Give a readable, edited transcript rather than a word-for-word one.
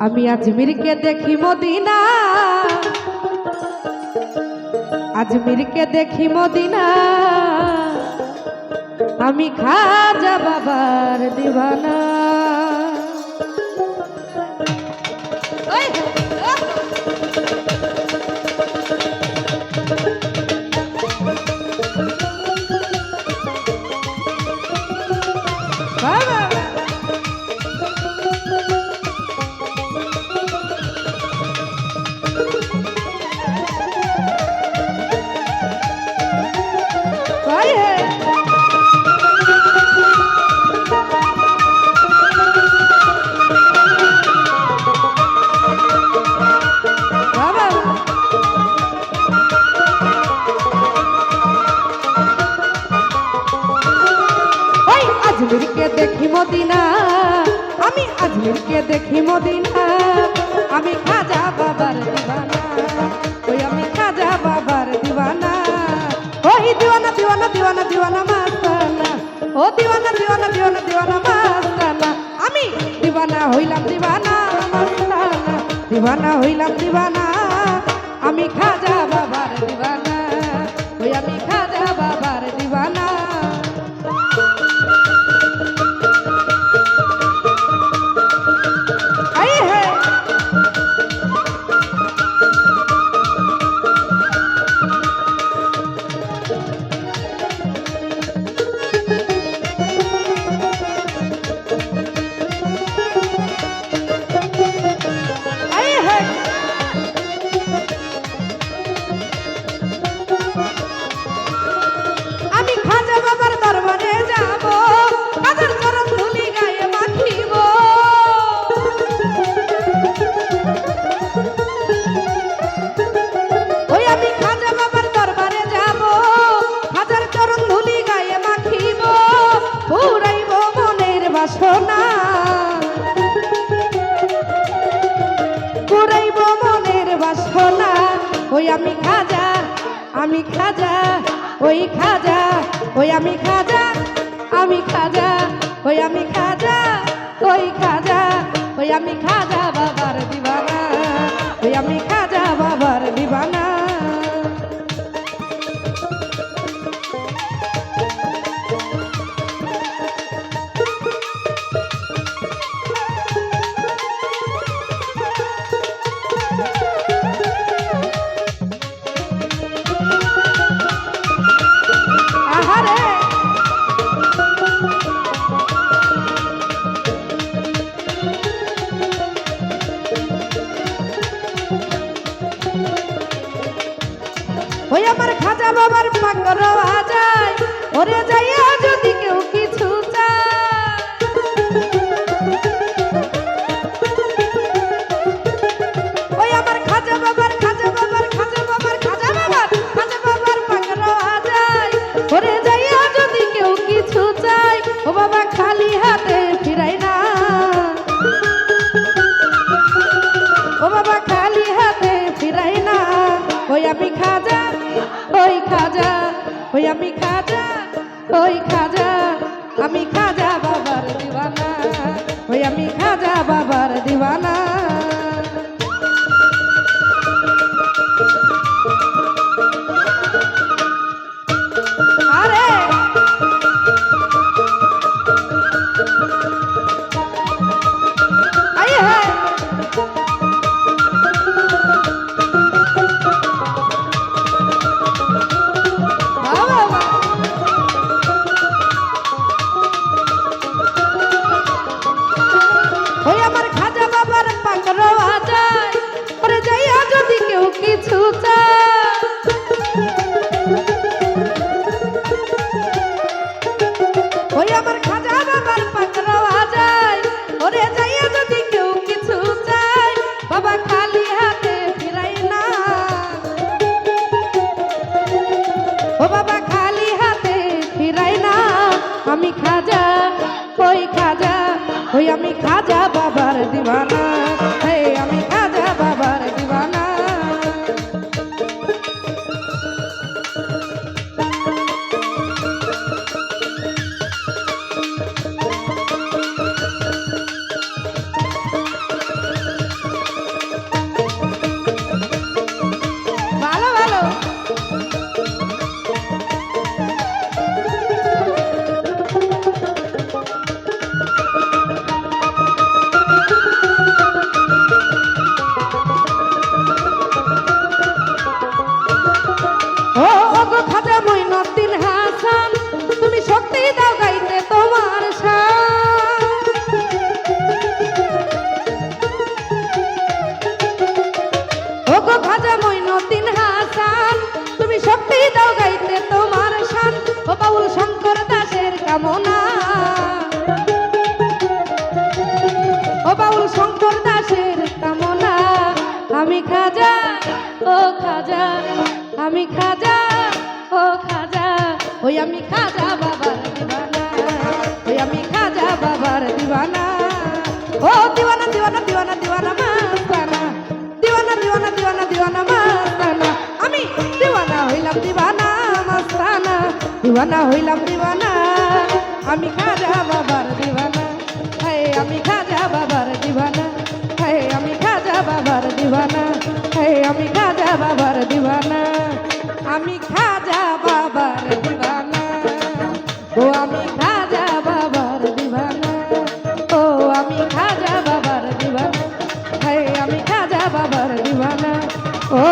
আমি আজমিরকে দেখি মদিনা, আজমিরকে দেখি মদিনা, আমি খাজা বাবার দিওয়ানা। আজমিরকে দেখি মদিনা, আমি আজমিরকে দেখি মদিনা, আমি খাজা বাবার দিওয়ানা, ওই আমি খাজা বাবার দিওয়ানা। ওই দিওয়ানা দিওয়ানা দিওয়ানা দিওয়ানা মাস্তানা, ও দিওয়ানা দিওয়ানা দিওয়ানা দিওয়ানা মাস্তানা, আমি দিওয়ানা হইলাম দিওয়ানা মাস্তানা, দিওয়ানা হইলাম দিওয়ানা, আমি খাজা বাবার দিওয়ানা, ওই আমি খাজা বাবার দিওয়ানা। পুরাইব মনের বাসনা, ওই আমি খাজা, আমি খাজা, ওই খাজা, ওই আমি খাজা, আমি খাজা, ওই আমি খাজা, ওই খাজা, ওই আমি খাজা বাবার দিওয়ানা, ওই আমি খাজা বাবার দিওয়ানা। ওই আমার খাজা বাবার পাগল যায়, ওরে যাইয়া যদি কেউ কিছু চায়, ওই আমার খাজা বাবার খাজা বাবার খাজা বাবার খাজা বাবার খাজা বাবার পাগল যায়, ওরে যাইয়া যদি কেউ কিছু চায়, ও বাবা খালি হাতে ফিরাই না, ও বাবা খালি হাতে ফিরাই না, ওই আমি খাজা, ওই খাজা, ওই আমি খাজা, ওই খাজা, আমি খাজা বাবার দিওয়ানা, ওই আমি খাজা বাবার দিওয়ানা। আরে আয়ে হ্যাঁ কিছু ওই আমার খাজা বাবার পাগল যায়, ওরে যাইয়া যদি কেউ কিছু চায়, বাবা খালি হাতে ফিরাই না, ও বাবা খালি হাতে ফিরাই না, আমি খাজা, ওই খাজা, ওই আমি খাজা বাবার দিওয়ানা, আমি খাজা বাবার দিওয়ানা। ও বাউল শঙ্কর দাসের কামনা আমি খাজা ও খাজা আমি খাজা ও খাজা ওই আমি খাজা বাবার দিওয়ানা ওই আমি খাজা বাবার দিওয়ানা ও দিওয়ানা দিওয়ানা দিওয়ানা দিওয়ানা মাস্তানা দিওয়ানা দিওয়ানা দিওয়ানা দিওয়ানা মাস্তানা আমি দিওয়ানা হইলাম দিওয়ানা মাস্তানা দিওয়ানা হইলাম দিওয়ানা আমি খাজা বাবার দিওয়ানা হায় আমি খাজা বাবার দিওয়ানা হায় আমি খাজা বাবার দিওয়ানা হায় আমি খাজা বাবার দিওয়ানা আমি খাজা বাবার দিওয়ানা ও আমি খাজা বাবার দিওয়ানা ও আমি খাজা বাবার দিওয়ানা হায় আমি খাজা বাবার দিওয়ানা ও